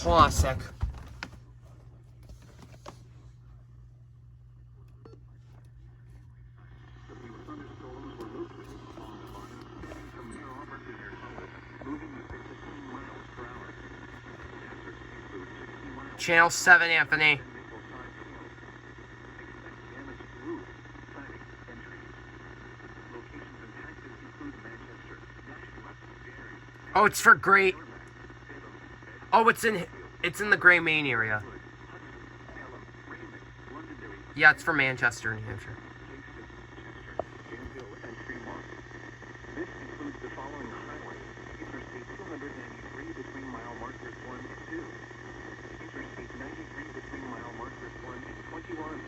Hold on a sec. Channel 7, Anthony. Oh, it's for Great. Oh, it's in the Gray Main area. Yeah, it's for Manchester, New Hampshire. This includes the following highways: Interstate 293 between mile markers 1 and 2. Interstate 93 between mile markers 1 and 21.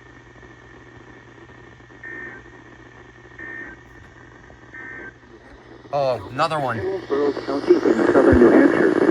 Oh, another one. Hillsborough County in southern New Hampshire.